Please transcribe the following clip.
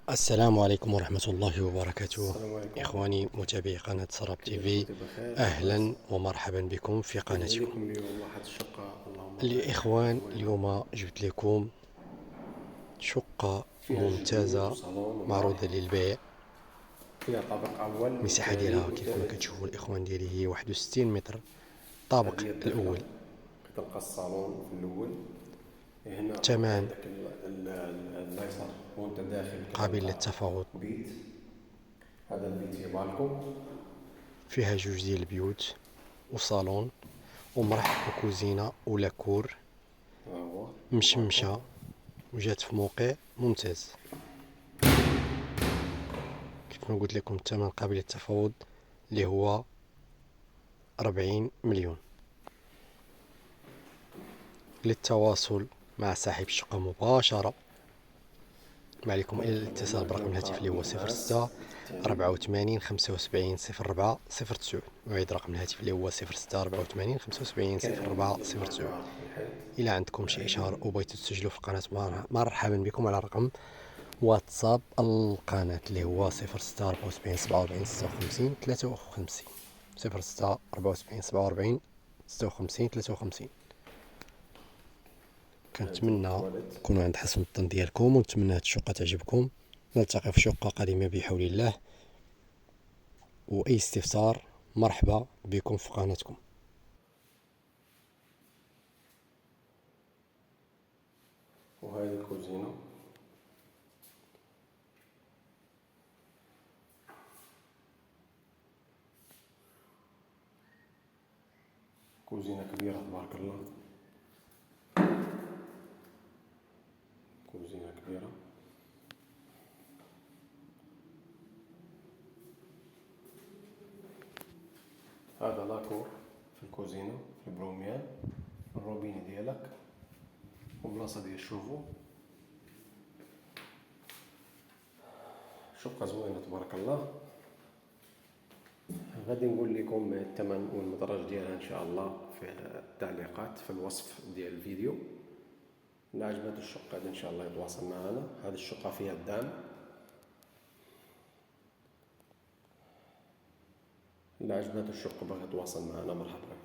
السلام عليكم ورحمة الله وبركاته. السلام عليكم. إخواني متابعي قناة سراب تي كيف في، خوتي؟ بخير لاباس؟ أهلا ومرحبا بكم في جبنا قناتكم. لكم اليوم واحد الشقة اللهم بارك الإخوان، زوينة، اليوم جبت لكم شقة فيها جوج بيوت ممتازة وصالون ومطبخ، معروضة للبيع. فيها طابق أول المساحة وثاني ديالها كيف ما وثالث. كتشوفوا الإخوان ديالي هي 61 متر. هذه الطابق هي الدخلة، الأول. كتلقى الصالون في الأول. هنا الثمن هذاك الأيسر هو أنت داخل قابل كتلقى للتفاوض. بيت. هذا البيت فيه بالكو، فيها جوج ديال البيوت وصالون ومرح وكوزينة ولاكور ها هو البالكو. مشمشة، وجات في موقع ممتاز. كيف ما قلت لكم الثمن قابل للتفاوض اللي هو 40 مليون. للتواصل مع صاحب الشقة مباشرة ما عليكم إلا هنا الاتصال برقم الهاتف اللي هو كنلقى 06 النعاس البيت الثاني. 84 75 04 09. نعيد رقم الهاتف اللي هو 06 84 75 04 كاين 09. الماركة في الحيط إلا عندكم شي إشهار العيبي. وبغيتوا تسجلوا في القناة، مرحبا بكم على رقم واتساب القناة اللي هو 06 74 47 56 53. 06 74 47 56 53. هذه كنتمنى التواليت. تكونوا عند حسن الظن ديالكم، ونتمنى هاد الشقة تعجبكم. نلتقي في شقة قادمة بحول الله. وأي استفسار مرحبا بكم في قناتكم. وهذه الكوزينة، كوزينة كبيرة تبارك الله، كوزينة كبيرة. هذا لاكور في الكوزينة في البروميان، الروبيني ديالك وبلاصة ديال الشوفو. شقة زوينة تبارك الله. غادي نقول لكم الثمن والمدرج ديالها ان شاء الله في التعليقات في الوصف ديال الفيديو. اللي عجبته الشقة ان شاء الله يتواصل معنا. هذه الشقة فيها الدعم. اللي عجبته الشقة باغي يتواصل معنا مرحبا.